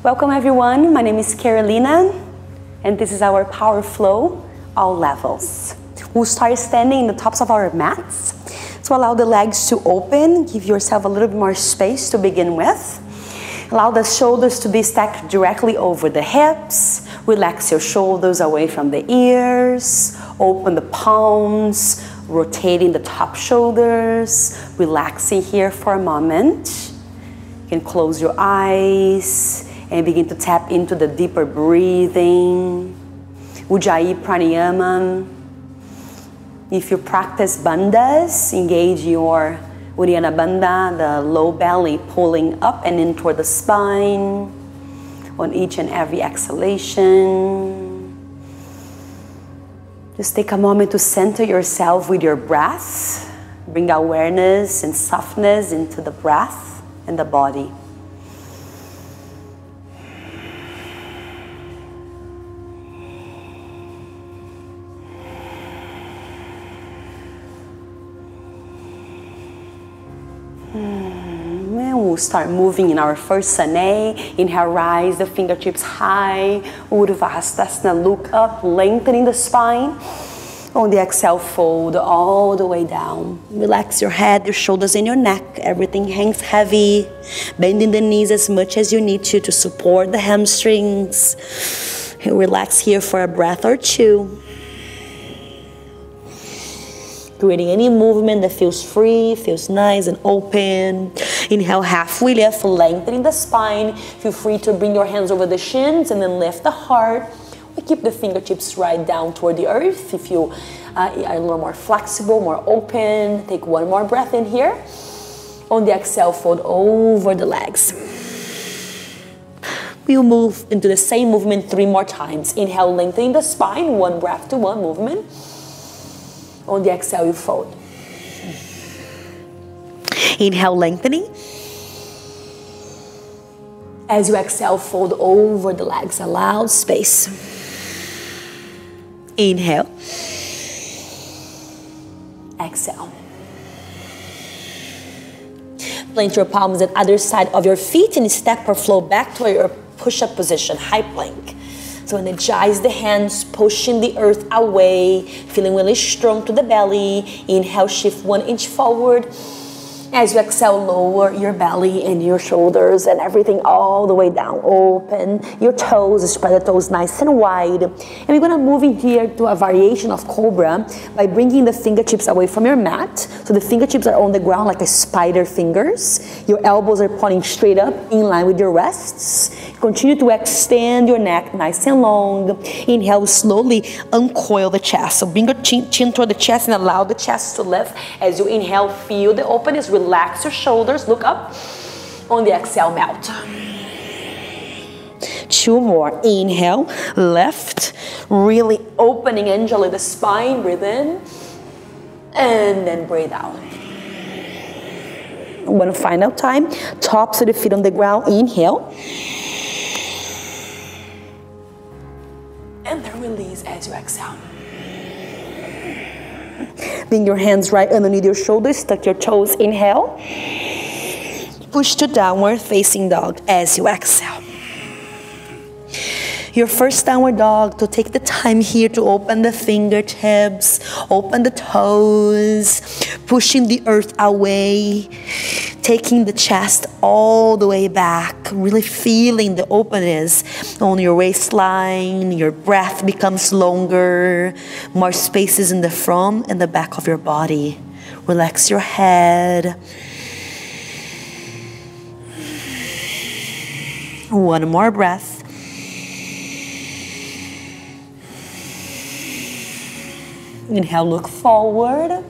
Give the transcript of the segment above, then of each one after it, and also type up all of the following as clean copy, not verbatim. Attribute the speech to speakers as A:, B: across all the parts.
A: Welcome everyone, my name is Carolina and this is our power flow, all levels. We'll start standing in the tops of our mats. So allow the legs to open, give yourself a little bit more space to begin with. Allow the shoulders to be stacked directly over the hips. Relax your shoulders away from the ears. Open the palms, rotating the top shoulders. Relaxing here for a moment. You can close your eyes and begin to tap into the deeper breathing. Ujjayi Pranayama. If you practice bandhas, engage your Uddiyana Bandha, the low belly pulling up and in toward the spine on each and every exhalation. Just take a moment to center yourself with your breath. Bring awareness and softness into the breath and the body. We'll start moving in our first Sane. Inhale, rise the fingertips high. Urdhva Hastasana, look up, lengthening the spine. On the exhale, fold all the way down. Relax your head, your shoulders and your neck. Everything hangs heavy. Bending the knees as much as you need to support the hamstrings. Relax here for a breath or two. Creating any movement that feels free, feels nice and open. Inhale, halfway lift, lengthening the spine. Feel free to bring your hands over the shins and then lift the heart. We keep the fingertips right down toward the earth. If you are a little more flexible, more open, take one more breath in here. On the exhale, fold over the legs. We'll move into the same movement 3 more times. Inhale, lengthening the spine, one breath to one movement. On the exhale, you fold. Inhale, lengthening. As you exhale, fold over the legs. Allow space. Inhale. Exhale. Plant your palms at either side of your feet and step or flow back to your push-up position, high plank. So energize the hands, pushing the earth away, feeling really strong to the belly. Inhale, shift 1 inch forward. As you exhale, lower your belly and your shoulders and everything all the way down. Open your toes, spread the toes nice and wide. And we're gonna move in here to a variation of Cobra by bringing the fingertips away from your mat. So the fingertips are on the ground like a spider fingers. Your elbows are pointing straight up in line with your wrists. Continue to extend your neck nice and long. Inhale, slowly uncoil the chest. So bring your chin toward the chest and allow the chest to lift. As you inhale, feel the openness. Relax your shoulders, look up. On the exhale, melt. 2 more. Inhale, lift. Really opening Anjali the spine. Breathe in. And then breathe out. One final time. Tops of the feet on the ground. Inhale. And then release as you exhale. Bring your hands right underneath your shoulders, tuck your toes, inhale. Push to downward facing dog as you exhale. Your first downward dog, to take the time here to open the fingertips, open the toes, pushing the earth away, taking the chest all the way back, really feeling the openness on your waistline. Your breath becomes longer, more spaces in the front and the back of your body. Relax your head. One more breath. Inhale, look forward.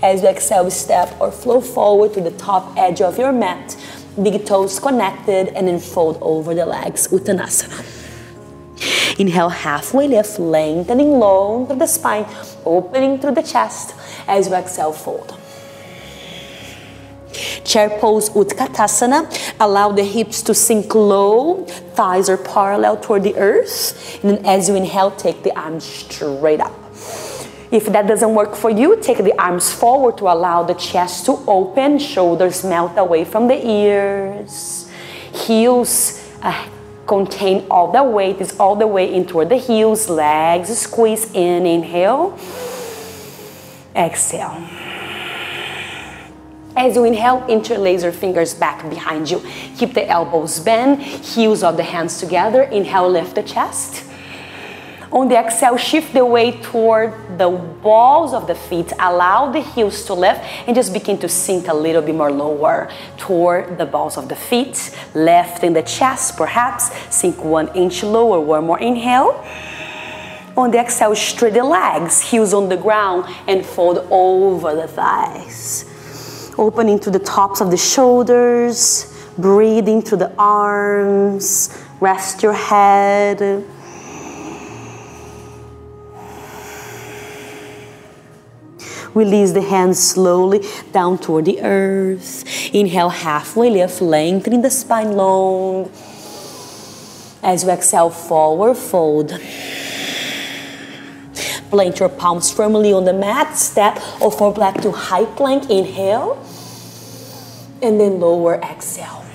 A: As you exhale, step or flow forward to the top edge of your mat. Big toes connected and then fold over the legs, Uttanasana. Inhale, halfway lift, lengthening long through the spine, opening through the chest. As you exhale, fold. Chair pose, Utkatasana. Allow the hips to sink low, thighs are parallel toward the earth. And then as you inhale, take the arms straight up. If that doesn't work for you, take the arms forward to allow the chest to open, shoulders melt away from the ears, heels
B: Contain all the weight, is all the way in toward the heels, legs squeeze in, inhale, exhale. As you inhale, interlace your fingers back behind you. Keep the elbows bent, heels of the hands together. Inhale, lift the chest. On the exhale, shift the weight toward the balls of the feet. Allow the heels to lift and just begin to sink a little bit more lower toward the balls of the feet. Lifting the chest, perhaps sink 1 inch lower. One more inhale. On the exhale, straighten the legs, heels on the ground, and fold over the thighs. Opening to the tops of the shoulders, breathing through the arms, rest your head. Release the hands slowly down toward the earth. Inhale, halfway lift, lengthening the spine long. As you exhale, forward fold. Plant your palms firmly on the mat. Step or fall back to high plank. Inhale. And then lower exhale.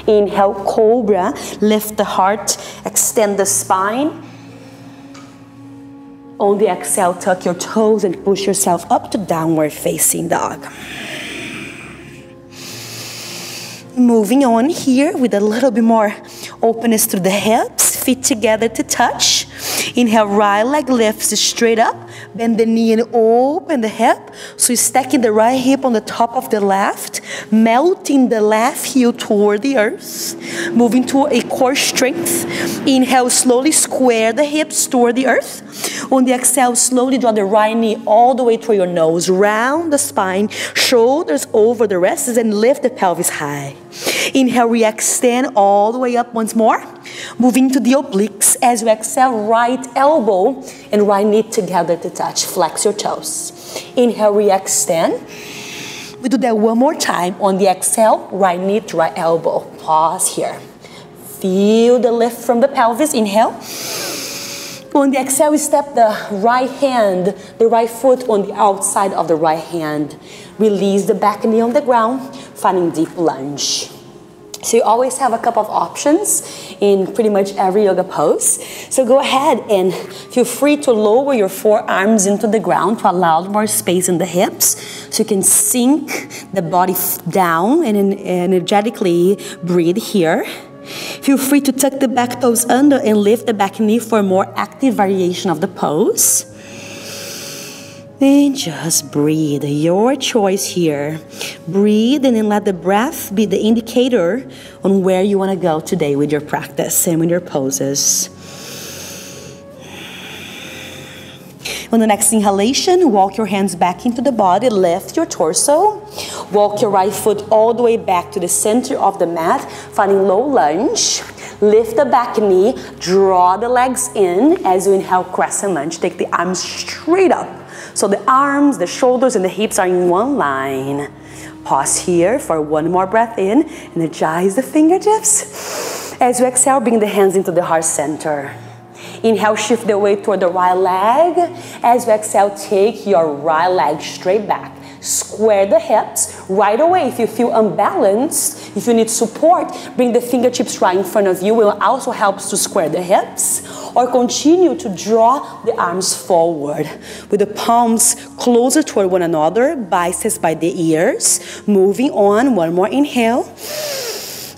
B: Inhale, cobra. Lift the heart. Extend the spine. On the exhale, tuck your toes and push yourself up to downward facing dog. Moving on here with a little bit more openness through the hips, feet together to touch. Inhale, right leg lifts straight up. Bend the knee and open the hip. So you're stacking the right hip on the top of the left, melting the left heel toward the earth. Moving to a core strength. Inhale, slowly square the hips toward the earth. On the exhale, slowly draw the right knee all the way toward your nose. Round the spine, shoulders over the wrists, and lift the pelvis high. Inhale, re-extend all the way up once more. Moving to the obliques. As you exhale, right elbow and right knee together to touch. Flex your toes. Inhale, re-extend. We do that one more time. On the exhale, right knee to right elbow. Pause here. Feel the lift from the pelvis. Inhale. On the exhale, we step the right hand, the right foot on the outside of the right hand. Release the back knee on the ground, finding deep lunge. So you always have a couple of options in pretty much every yoga pose. So go ahead and feel free to lower your forearms into the ground to allow more space in the hips. So you can sink the body down and energetically breathe here. Feel free to tuck the back toes under and lift the back knee for a more active variation of the pose. And just breathe, your choice here. Breathe and then let the breath be the indicator on where you want to go today with your practice and with your poses. On the next inhalation, walk your hands back into the body, lift your torso. Walk your right foot all the way back to the center of the mat, finding low lunge. Lift the back knee, draw the legs in as you inhale, crescent lunge. Take the arms straight up. So the arms, the shoulders, and the hips are in one line. Pause here for one more breath in. Energize the fingertips. As you exhale, bring the hands into the heart center. Inhale, shift the weight toward the right leg. As you exhale, take your right leg straight back. Square the hips. Right away, if you feel unbalanced, if you need support, bring the fingertips right in front of you. It also helps to square the hips. Or continue to draw the arms forward with the palms closer toward one another, biceps by the ears. Moving on, one more inhale.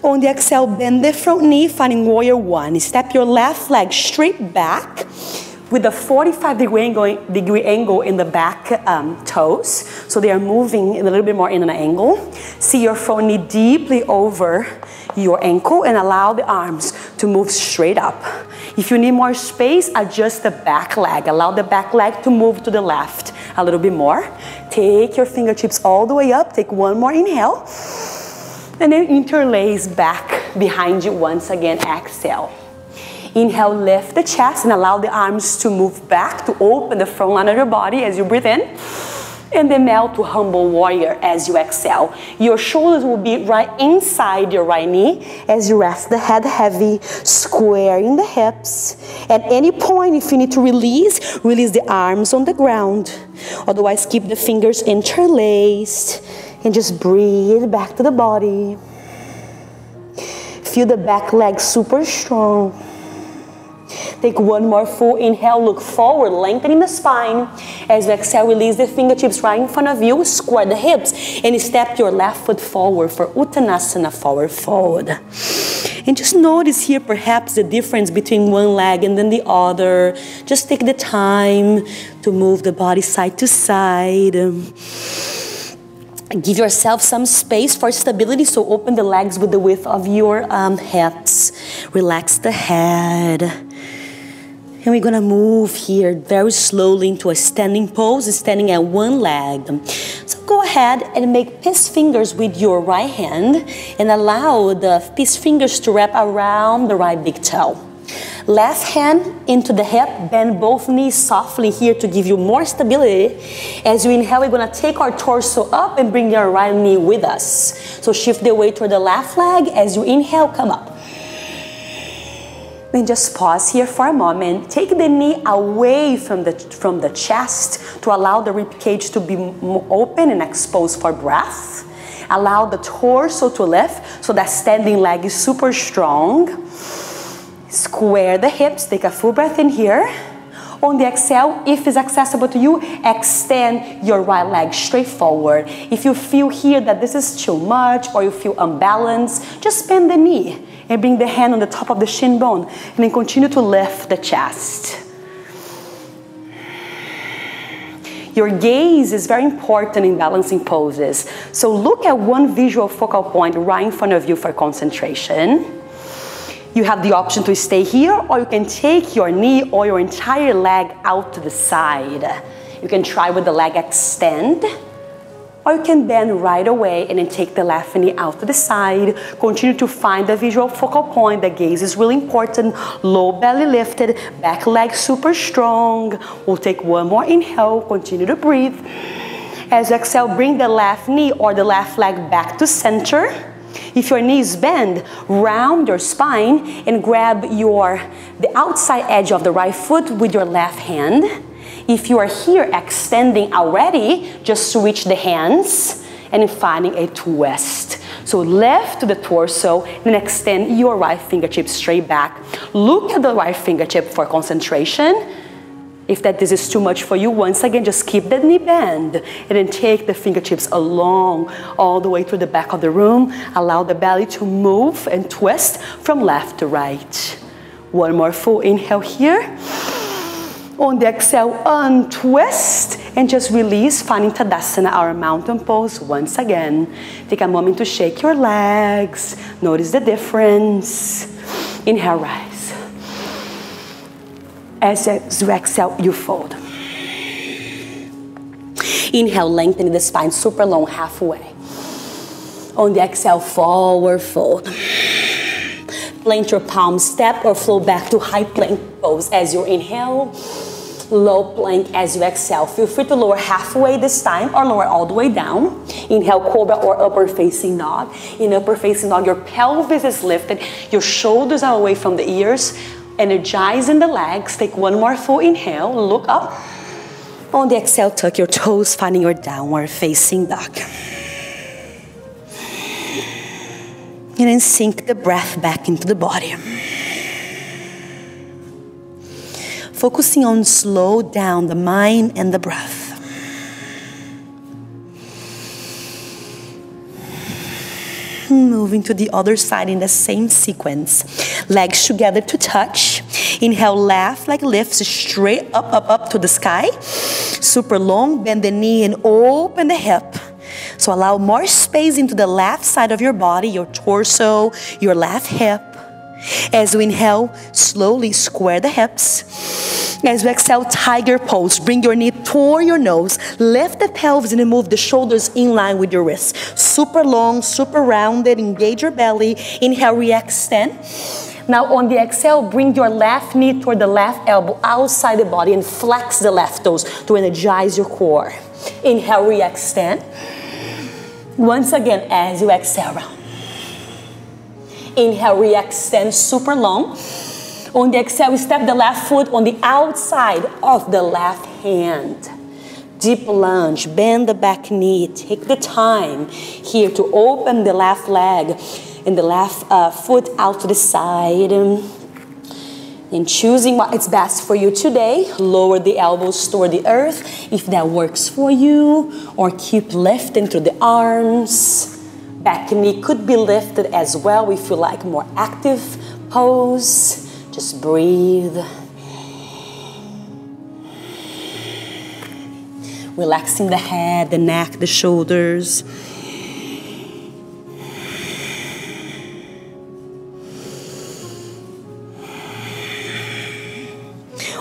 B: On the exhale, bend the front knee, finding warrior one. Step your left leg straight back with a 45-degree angle in the back toes. So they are moving a little bit more in an angle. See your front knee deeply over your ankle and allow the arms to move straight up. If you need more space, adjust the back leg. Allow the back leg to move to the left a little bit more. Take your fingertips all the way up. Take one more inhale. And then interlace back behind you once again. Exhale. Inhale, lift the chest and allow the arms to move back to open the front line of your body as you breathe in. And then melt to humble warrior as you exhale. Your shoulders will be right inside your right knee as you rest the head heavy, squaring the hips. At any point, if you need to release the arms on the ground. Otherwise, keep the fingers interlaced and just breathe back to the body. Feel the back leg super strong. Take one more full inhale, look forward, lengthening the spine. As you exhale, release the fingertips right in front of you, square the hips, and step your left foot forward for Uttanasana, forward fold. And just notice here perhaps the difference between one leg and then the other. Just take the time to move the body side to side. Give yourself some space for stability, so open the legs with the width of your hips. Relax the head. And we're gonna move here very slowly into a standing pose, standing at one leg. So go ahead and make peace fingers with your right hand and allow the peace fingers to wrap around the right big toe. Left hand into the hip, bend both knees softly here to give you more stability. As you inhale, we're gonna take our torso up and bring your right knee with us. So shift the weight toward the left leg. As you inhale, come up. Then just pause here for a moment. Take the knee away from the chest to allow the rib cage to be open and exposed for breath. Allow the torso to lift so that standing leg is super strong. Square the hips, take a full breath in here. On the exhale, if it's accessible to you, extend your right leg straight forward. If you feel here that this is too much or you feel unbalanced, just bend the knee and bring the hand on the top of the shin bone and then continue to lift the chest. Your gaze is very important in balancing poses. So look at one visual focal point right in front of you for concentration. You have the option to stay here, or you can take your knee or your entire leg out to the side. You can try with the leg extend, or you can bend right away and then take the left knee out to the side. Continue to find the visual focal point. The gaze is really important. Low belly lifted, back leg super strong. We'll take one more inhale, continue to breathe. As you exhale, bring the left knee or the left leg back to center. If your knees bend, round your spine and grab the outside edge of the right foot with your left hand. If you are here extending already, just switch the hands and finding a twist. So lift to the torso and extend your right fingertip straight back. Look at the right fingertip for concentration. If this is too much for you, once again, just keep the knee bend and then take the fingertips along all the way to the back of the room. Allow the belly to move and twist from left to right. One more full inhale here. On the exhale, untwist and just release, finding Tadasana, our mountain pose once again. Take a moment to shake your legs. Notice the difference. Inhale, rise. As you exhale, you fold. Inhale, lengthening the spine super long, halfway. On the exhale, forward fold. Plant your palms, step or flow back to high plank pose. As you inhale, low plank as you exhale. Feel free to lower halfway this time or lower all the way down. Inhale, cobra or upper facing dog. In upper facing dog, your pelvis is lifted, your shoulders are away from the ears. Energize in the legs. Take one more full inhale. Look up. On the exhale, tuck your toes, finding your downward facing dog. And then sink the breath back into the body. Focusing on slow down the mind and the breath. Moving to the other side in the same sequence. Legs together to touch. Inhale, left leg lifts straight up to the sky. Super long, bend the knee and open the hip. So allow more space into the left side of your body, your torso, your left hip. As you inhale, slowly square the hips. As you exhale, tiger pose. Bring your knee toward your nose. Lift the pelvis and move the shoulders in line with your wrists. Super long, super rounded. Engage your belly. Inhale, re-extend. Now on the exhale, bring your left knee toward the left elbow outside the body and flex the left toes to energize your core. Inhale, re-extend. Once again, as you exhale, round. Inhale, re-extend, super long. On the exhale, step the left foot on the outside of the left hand. Deep lunge, bend the back knee. Take the time here to open the left leg. and the left foot out to the side. And choosing what is best for you today. Lower the elbows toward the earth if that works for you, or keep lifting through the arms. Back knee could be lifted as well if you like more active pose. Just breathe. Relaxing the head, the neck, the shoulders.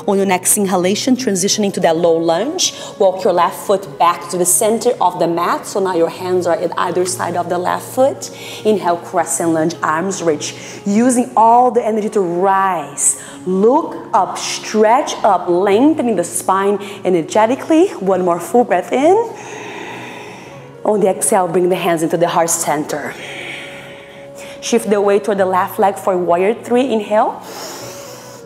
B: On your next inhalation, transitioning to that low lunge, walk your left foot back to the center of the mat. So now your hands are at either side of the left foot. Inhale, crescent lunge, arms reach. Using all the energy to rise. Look up, stretch up, lengthening the spine energetically. One more full breath in. On the exhale, bring the hands into the heart center. Shift the weight toward the left leg for warrior 3. Inhale.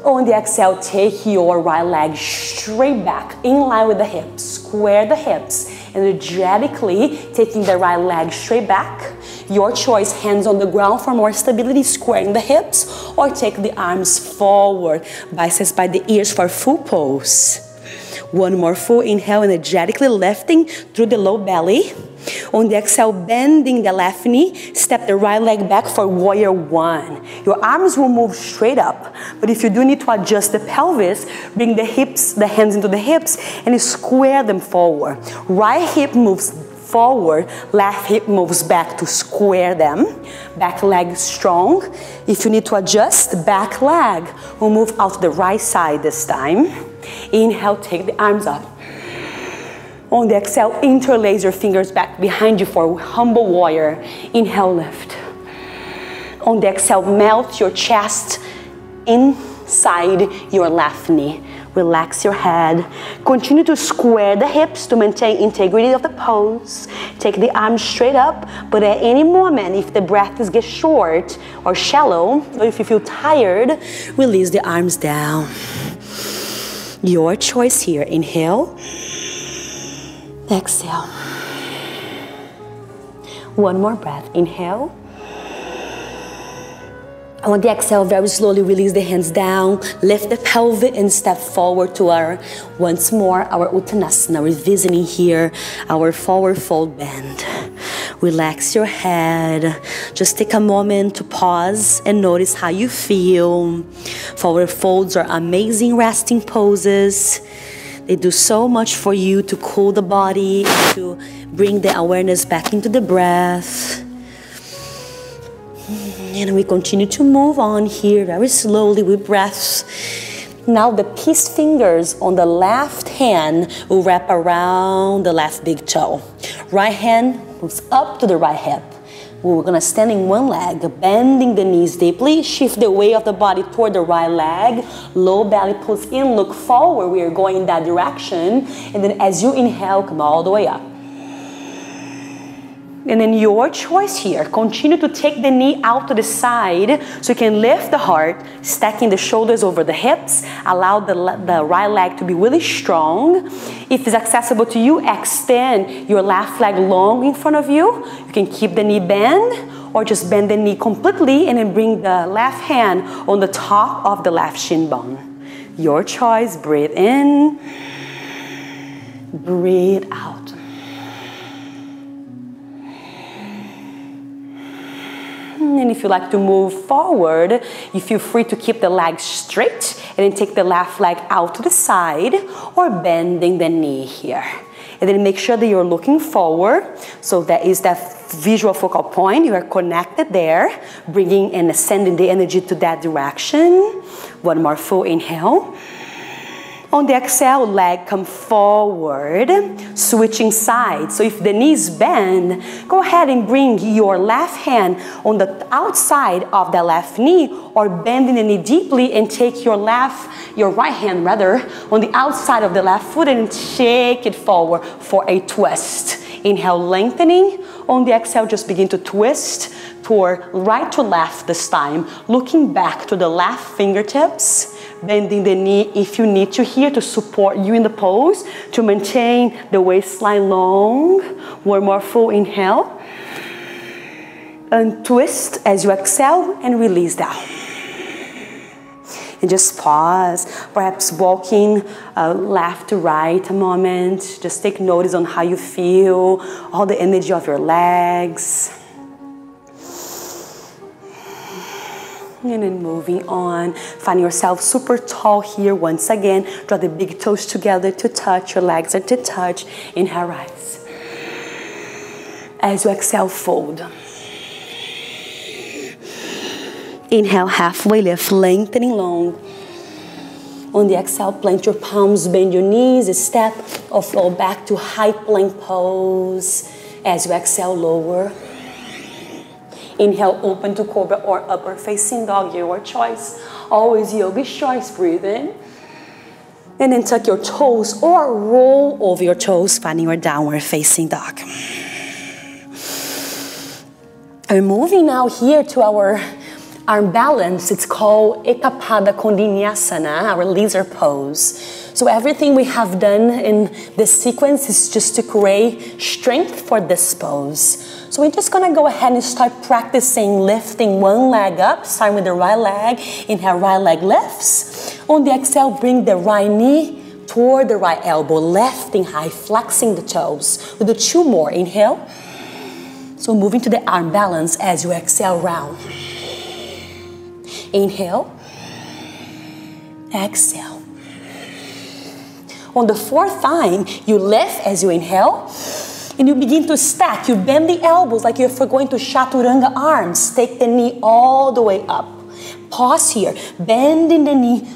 B: On the exhale, take your right leg straight back, in line with the hips. Square the hips, energetically taking the right leg straight back. Your choice, hands on the ground for more stability, squaring the hips, or take the arms forward, biceps by the ears for full pose. One more full inhale, energetically lifting through the low belly. On the exhale, bending the left knee, step the right leg back for warrior 1. Your arms will move straight up, but if you do need to adjust the pelvis, bring the hips, the hands into the hips, and square them forward. Right hip moves forward, left hip moves back to square them. Back leg strong. If you need to adjust, back leg will move out to the right side this time. Inhale, take the arms up. On the exhale, interlace your fingers back behind you for humble warrior. Inhale, lift. On the exhale, melt your chest inside your left knee. Relax your head. Continue to square the hips to maintain integrity of the pose. Take the arms straight up, but at any moment, if the breath gets short or shallow, or if you feel tired, release the arms down. Your choice here. Inhale. Exhale. One more breath. Inhale. On the exhale, very slowly release the hands down, lift the pelvis and step forward to once more, our Uttanasana. Revisiting here, our forward fold bend. Relax your head. Just take a moment to pause and notice how you feel. Forward folds are amazing resting poses. They do so much for you to cool the body, to bring the awareness back into the breath. And we continue to move on here very slowly with breaths. Now the peace fingers on the left hand will wrap around the left big toe. Right hand moves up to the right hip. We're gonna stand in one leg, bending the knees deeply, shift the weight of the body toward the right leg, low belly pulls in, look forward, we are going in that direction, and then as you inhale, come all the way up. And then your choice here, continue to take the knee out to the side so you can lift the heart, stacking the shoulders over the hips, allow the right leg to be really strong. If it's accessible to you, extend your left leg long in front of you. You can keep the knee bent or just bend the knee completely and then bring the left hand on the top of the left shin bone. Your choice, breathe in, breathe out. And if you like to move forward, you feel free to keep the legs straight and then take the left leg out to the side or bending the knee here. And then make sure that you're looking forward. So that is that visual focal point. You are connected there, bringing and sending the energy to that direction. One more full inhale. On the exhale, leg come forward, switching sides. So if the knees bend, go ahead and bring your left hand on the outside of the left knee or bending the knee deeply and take your right hand rather, on the outside of the left foot and take it forward for a twist. Inhale, lengthening. On the exhale, just begin to twist toward right to left this time, looking back to the left fingertips. Bending the knee if you need to here to support you in the pose, to maintain the waistline long. One more full inhale. and twist as you exhale and release down. And just pause, perhaps walking left to right a moment. Just take notice on how you feel, all the energy of your legs. And then moving on, find yourself super tall here once again. Draw the big toes together to touch, your legs are to touch. Inhale, rise. As you exhale, fold. Inhale, halfway lift, lengthening long. On the exhale, plant your palms, bend your knees, step or flow back to high plank pose. As you exhale, lower. Inhale, open to cobra or upper facing dog, your choice. Always yogi's choice, breathe in. And then tuck your toes or roll over your toes, finding your downward facing dog. We're moving now here to our arm balance. It's called Ekapada Kondinyasana, our lizard pose. So everything we have done in this sequence is just to create strength for this pose. So we're just gonna go ahead and start practicing lifting one leg up, starting with the right leg. Inhale, right leg lifts. On the exhale, bring the right knee toward the right elbow, lifting high, flexing the toes. We'll do 2 more, inhale. So moving to the arm balance as you exhale, round. Inhale, exhale. On the 4th time, you lift as you inhale, and you begin to stack. You bend the elbows like if you're going to chaturanga arms. Take the knee all the way up. Pause here, bending the knee,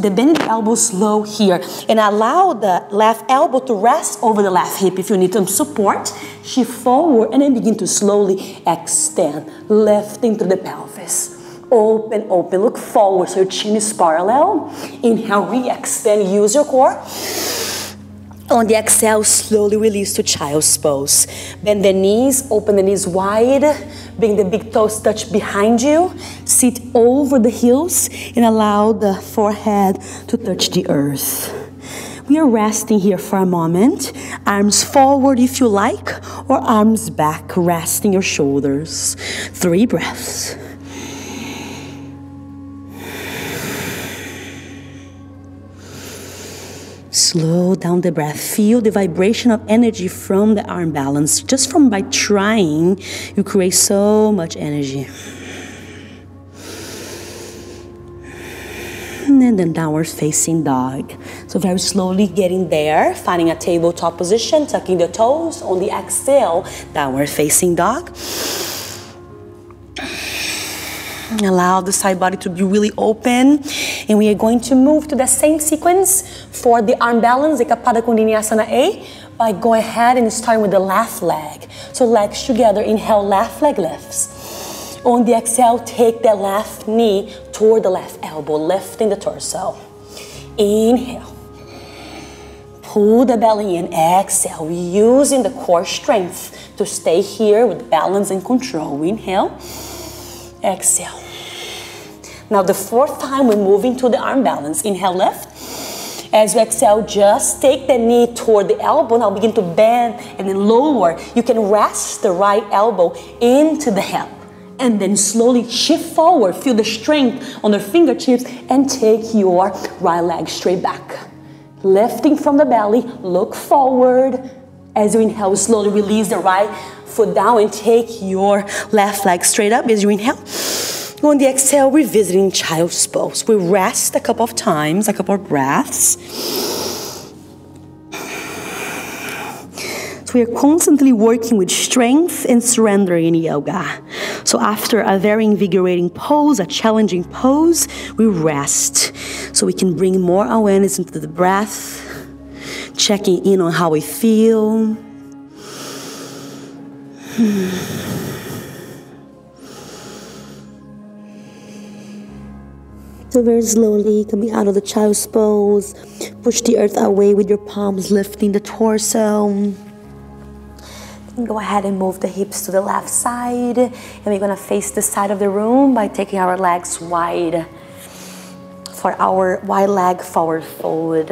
B: bending the elbow slow here, and allow the left elbow to rest over the left hip. If you need some support, shift forward, and then begin to slowly extend, lifting through the pelvis. Open, open, look forward so your chin is parallel. Inhale, re-extend, use your core. On the exhale, slowly release to child's pose. Bend the knees, open the knees wide. Bring the big toes touch behind you. Sit over the heels and allow the forehead to touch the earth. We are resting here for a moment. Arms forward if you like, or arms back, resting your shoulders. 3 breaths. Slow down the breath. Feel the vibration of energy from the arm balance. Just from by trying, you create so much energy. And then downward facing dog. So very slowly getting there, finding a tabletop position, tucking the toes. On the exhale, downward facing dog. Allow the side body to be really open. And we are going to move to the same sequence for the arm balance, Ekapada Kondinyasana A, by going ahead and starting with the left leg. So legs together, inhale, left leg lifts. On the exhale, take the left knee toward the left elbow, lifting the torso. Inhale. Pull the belly in, exhale, using the core strength to stay here with balance and control. Inhale, exhale. Now the 4th time we're moving to the arm balance. Inhale, lift. As you exhale, just take the knee toward the elbow. Now begin to bend and then lower. You can rest the right elbow into the hip. And then slowly shift forward. Feel the strength on the fingertips and take your right leg straight back. Lifting from the belly, look forward. As you inhale, slowly release the right foot down and take your left leg straight up as you inhale. On the exhale, revisiting child's pose. We rest a couple of times, a couple of breaths. So we are constantly working with strength and surrender in yoga. So after a very invigorating pose, a challenging pose, we rest. So we can bring more awareness into the breath, checking in on how we feel. So very slowly coming out of the child's pose, push the earth away with your palms, lifting the torso. And go ahead and move the hips to the left side. And we're gonna face the side of the room by taking our legs wide for our wide leg forward fold.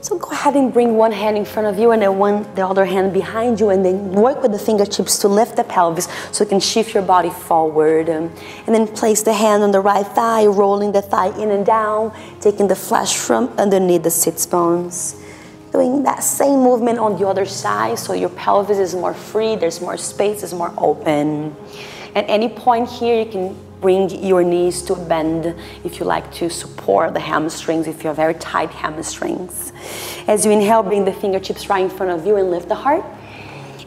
B: So So go ahead and bring one hand in front of you and then the other hand behind you, and then work with the fingertips to lift the pelvis so you can shift your body forward. And then place the hand on the right thigh, rolling the thigh in and down, taking the flesh from underneath the sits bones. Doing that same movement on the other side so your pelvis is more free, there's more space, it's more open. At any point here, you can bring your knees to a bend if you like to support the hamstrings, if you have very tight hamstrings. As you inhale, bring the fingertips right in front of you and lift the heart.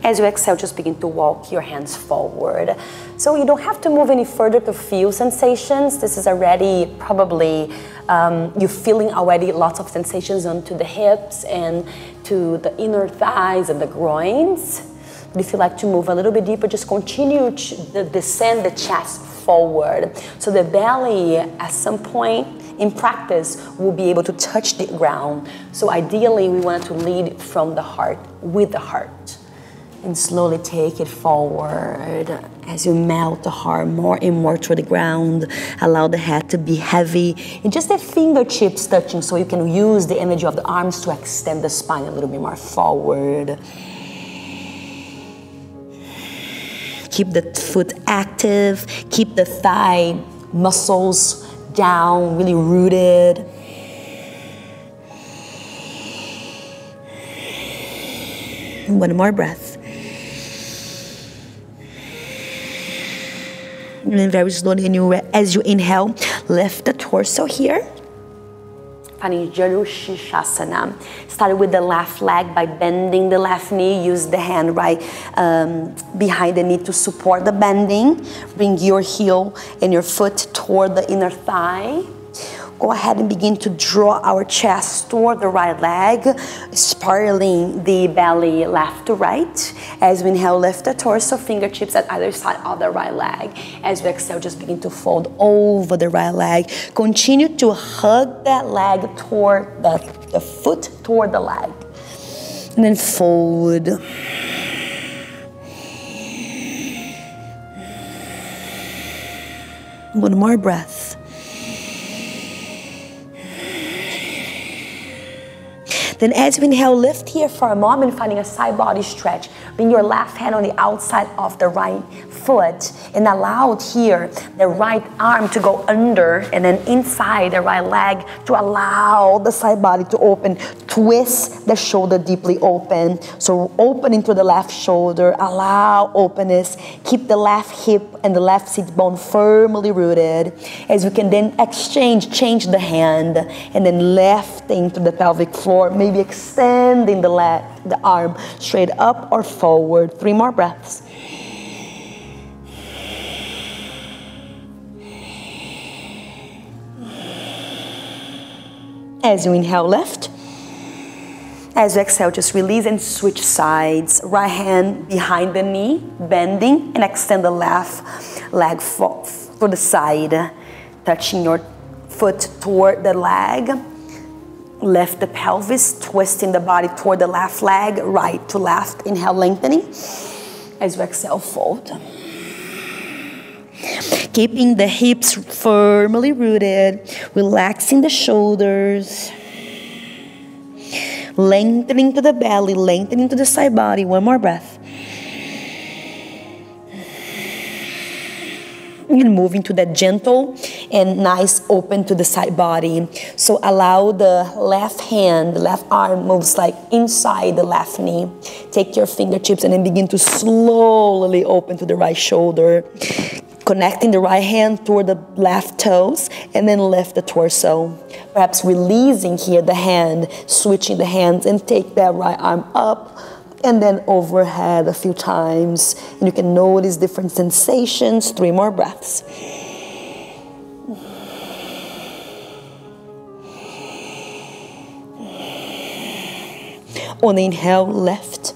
B: As you exhale, just begin to walk your hands forward. So you don't have to move any further to feel sensations. This is already probably, you're feeling already lots of sensations onto the hips and to the inner thighs and the groins. But if you like to move a little bit deeper, just continue to descend the chest forward. So the belly, at some point in practice, will be able to touch the ground. So ideally, we want to lead from the heart, with the heart. And slowly take it forward as you melt the heart more and more toward the ground. Allow the head to be heavy. And just the fingertips touching so you can use the energy of the arms to extend the spine a little bit more forward. Keep the foot active. Keep the thigh muscles down, really rooted. One more breath. And then very slowly, as you inhale, lift the torso here. Finding shavasana. Start with the left leg by bending the left knee. Use the hand right behind the knee to support the bending. Bring your heel and your foot toward the inner thigh. Go ahead and begin to draw our chest toward the right leg, spiraling the belly left to right. As we inhale, lift the torso, fingertips at either side of the right leg. As we exhale, just begin to fold over the right leg. Continue to hug that leg toward the foot toward the leg. And then fold. One more breath. Then as you inhale, lift here for a moment, finding a side body stretch. Bring your left hand on the outside of the right foot and allow here the right arm to go under and then inside the right leg to allow the side body to open. Twist the shoulder deeply open. So open into the left shoulder, allow openness. Keep the left hip and the left sit bone firmly rooted. As you can then change the hand and then left into the pelvic floor, maybe extending the arm straight up or forward. 3 more breaths. As you inhale, lift. As you exhale, just release and switch sides. Right hand behind the knee, bending, and extend the left leg for the side. Touching your foot toward the leg. Lift the pelvis, twisting the body toward the left leg, right to left. Inhale, lengthening. As you exhale, fold. Keeping the hips firmly rooted, relaxing the shoulders, lengthening to the belly, lengthening to the side body. 1 more breath. And moving to that gentle and nice open to the side body. So allow the left hand, the left arm moves like inside the left knee. Take your fingertips and then begin to slowly open to the right shoulder. Connecting the right hand toward the left toes and then lift the torso. Perhaps releasing here the hand, switching the hands and take that right arm up and then overhead a few times. And you can notice different sensations. 3 more breaths. On the inhale, lift.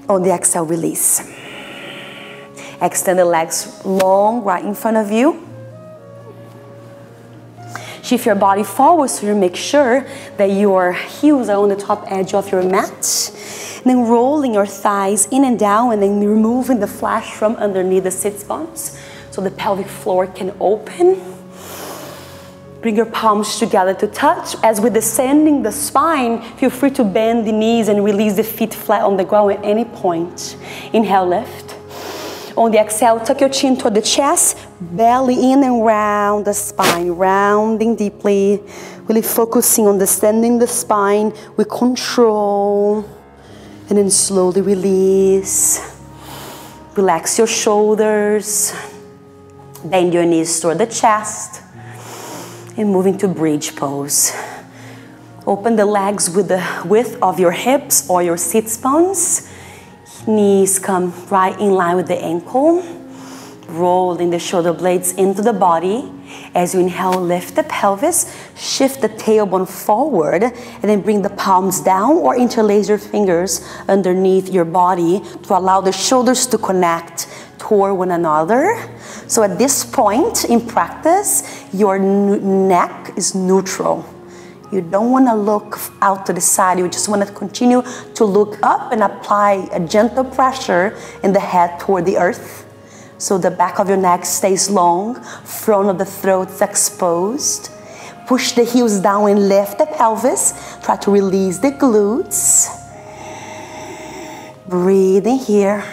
B: On the exhale, release. Extend the legs long right in front of you. Shift your body forward so you make sure that your heels are on the top edge of your mat. And then rolling your thighs in and down and then removing the flesh from underneath the sit bones so the pelvic floor can open. Bring your palms together to touch. As we're descending the spine, feel free to bend the knees and release the feet flat on the ground at any point. Inhale, lift. On the exhale, tuck your chin toward the chest, belly in and round the spine, rounding deeply, really focusing on descending the spine with control, and then slowly release. Relax your shoulders, bend your knees toward the chest, and move into bridge pose. Open the legs with the width of your hips or your sit bones. Knees come right in line with the ankle. Rolling the shoulder blades into the body. As you inhale, lift the pelvis, shift the tailbone forward, and then bring the palms down or interlace your fingers underneath your body to allow the shoulders to connect toward one another. So at this point in practice, your neck is neutral. You don't want to look out to the side. You just want to continue to look up and apply a gentle pressure in the head toward the earth. So the back of your neck stays long, front of the throat is exposed. Push the heels down and lift the pelvis. Try to release the glutes. Breathe in here.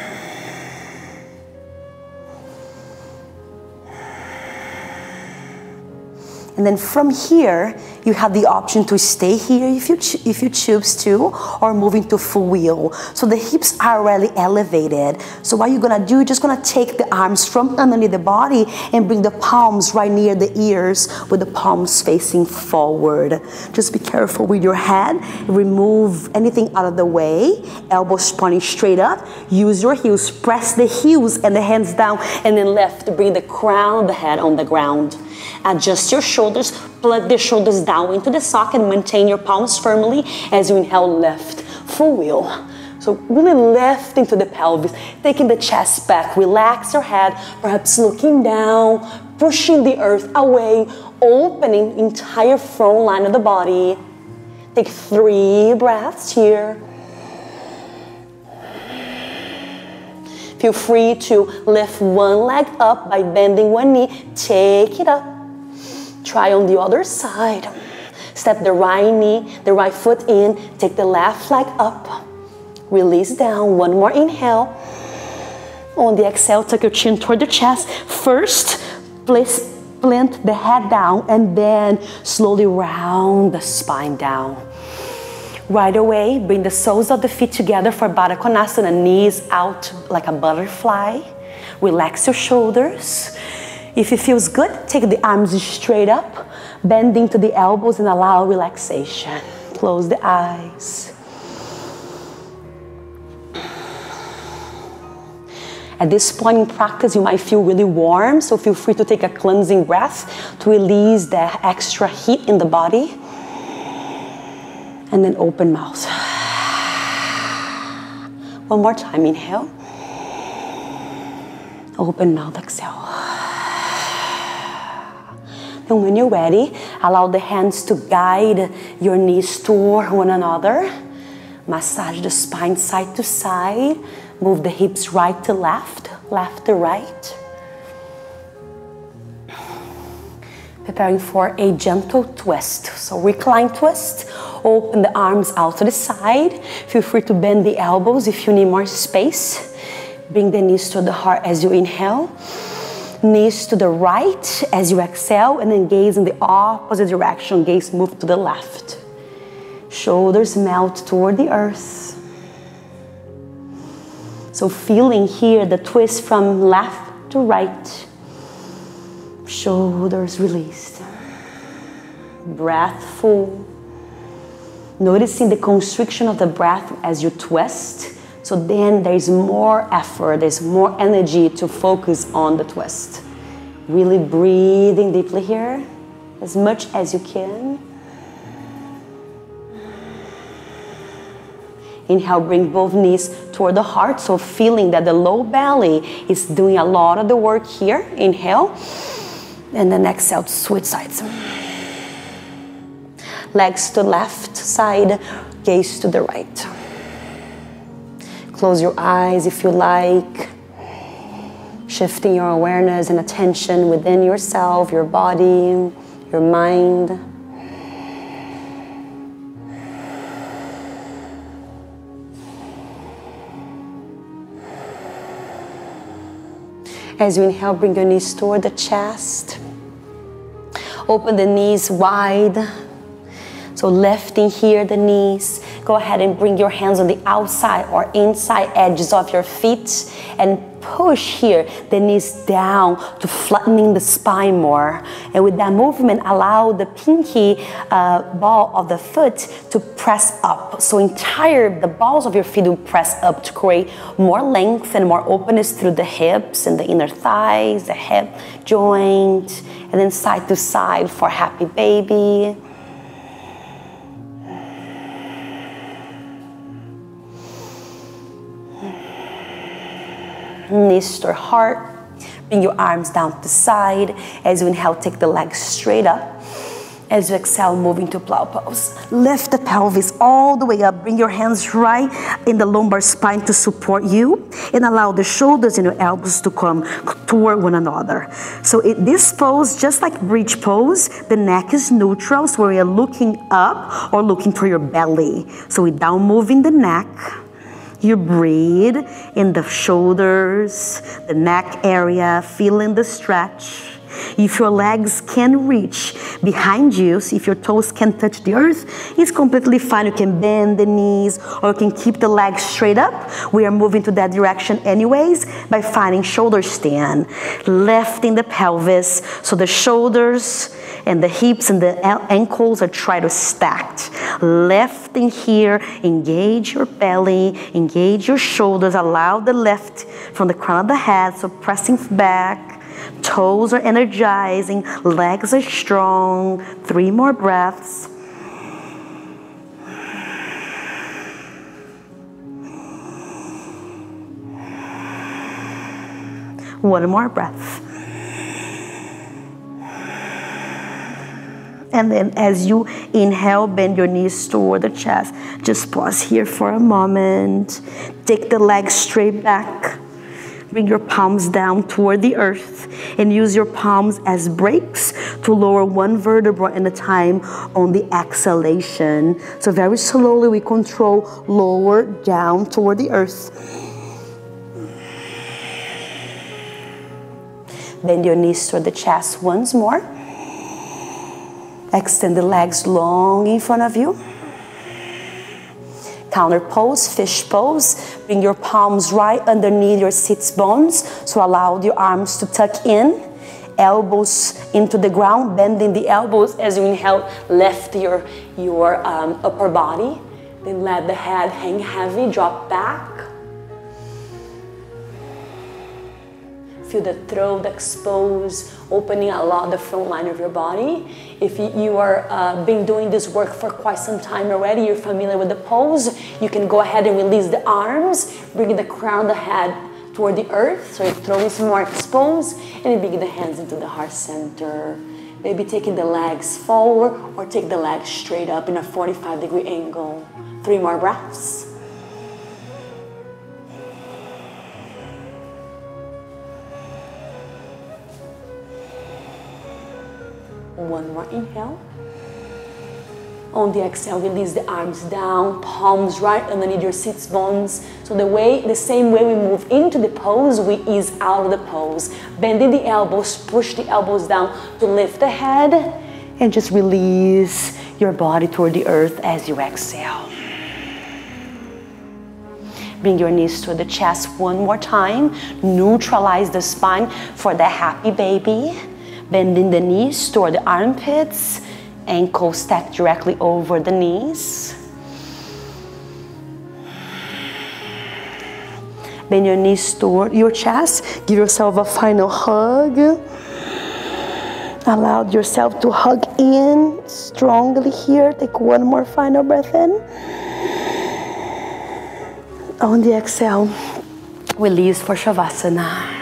B: And then from here, you have the option to stay here if you choose to, or move into full wheel. So the hips are already elevated. So what you're gonna do, you're just gonna take the arms from underneath the body and bring the palms right near the ears with the palms facing forward. Just be careful with your head. Remove anything out of the way. Elbows pointing straight up. Use your heels. Press the heels and the hands down, and then lift. Bring the crown of the head on the ground. Adjust your shoulders, plug the shoulders down into the socket, maintain your palms firmly as you inhale, lift, full wheel. So really lift into the pelvis, taking the chest back, relax your head, perhaps looking down, pushing the earth away, opening entire front line of the body. Take 3 breaths here. Feel free to lift one leg up by bending one knee, take it up. Try on the other side. Step the right knee, the right foot in, take the left leg up. Release down, one more inhale. On the exhale, tuck your chin toward the chest. First, plant the head down and then slowly round the spine down. Right away, bring the soles of the feet together for Baddha Konasana, knees out like a butterfly. Relax your shoulders. If it feels good, take the arms straight up, bending to the elbows and allow relaxation. Close the eyes. At this point in practice, you might feel really warm, so feel free to take a cleansing breath to release the extra heat in the body. And then open mouth. One more time, inhale. Open mouth, exhale. And when you're ready, allow the hands to guide your knees toward one another. Massage the spine side to side. Move the hips right to left, left to right. Preparing for a gentle twist. So recline twist. Open the arms out to the side. Feel free to bend the elbows if you need more space. Bring the knees to the heart as you inhale. Knees to the right as you exhale, and then gaze in the opposite direction. Gaze move to the left. Shoulders melt toward the earth. So feeling here the twist from left to right. Shoulders released. Breath full. Noticing the constriction of the breath as you twist. So then there's more effort, there's more energy to focus on the twist. Really breathing deeply here, as much as you can. Inhale, bring both knees toward the heart, so feeling that the low belly is doing a lot of the work here. Inhale, and then exhale, switch sides. Legs to left side, gaze to the right. Close your eyes if you like. Shifting your awareness and attention within yourself, your body, your mind. As you inhale, bring your knees toward the chest. Open the knees wide. So lifting here the knees. Go ahead and bring your hands on the outside or inside edges of your feet and push here the knees down to flattening the spine more. And with that movement, allow the pinky ball of the foot to press up. So the balls of your feet will press up to create more length and more openness through the hips and the inner thighs, the hip joint, and then side to side for happy baby. Knees to heart. Bring your arms down to the side. As you inhale, take the legs straight up. As you exhale, move into plow pose. Lift the pelvis all the way up. Bring your hands right in the lumbar spine to support you. And allow the shoulders and your elbows to come toward one another. So this pose, just like bridge pose, the neck is neutral. So we are looking up or looking for your belly. So without moving the neck, you breathe in the shoulders, the neck area, feeling the stretch. If your legs can reach behind you, so if your toes can touch the earth, it's completely fine. You can bend the knees or you can keep the legs straight up. We are moving to that direction anyways by finding shoulder stand. Lifting the pelvis so the shoulders and the hips and the ankles are trying to stacked. Lifting here, engage your belly, engage your shoulders, allow the lift from the crown of the head, so pressing back. Toes are energizing, legs are strong. 3 more breaths. One more breath. And then as you inhale, bend your knees toward the chest. Just pause here for a moment. Take the legs straight back. Bring your palms down toward the earth and use your palms as brakes to lower one vertebra at a time on the exhalation. So very slowly we control lower down toward the earth. Bend your knees toward the chest once more. Extend the legs long in front of you. Counter pose, fish pose. Bring your palms right underneath your sits bones. So allow your arms to tuck in. Elbows into the ground, bending the elbows as you inhale. Lift your upper body. Then let the head hang heavy, drop back. Feel the throat exposed, opening a lot the front line of your body. If you are been doing this work for quite some time already, you're familiar with the pose, you can go ahead and release the arms, bring the crown of the head toward the earth, so your throat is more exposed, and then bring the hands into the heart center. Maybe taking the legs forward or take the legs straight up in a 45-degree angle. 3 more breaths. One more inhale. On the exhale, release the arms down, palms right underneath your sits bones. So the same way we move into the pose, we ease out of the pose. Bending the elbows, push the elbows down to lift the head, and just release your body toward the earth as you exhale. Bring your knees to the chest one more time. Neutralize the spine for the happy baby. Bending the knees toward the armpits, ankles stacked directly over the knees. Bend your knees toward your chest. Give yourself a final hug. Allow yourself to hug in strongly here. Take one more final breath in. On the exhale, release for shavasana.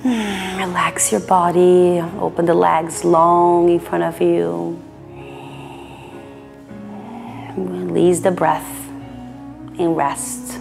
B: Relax your body, open the legs long in front of you. Release the breath and rest.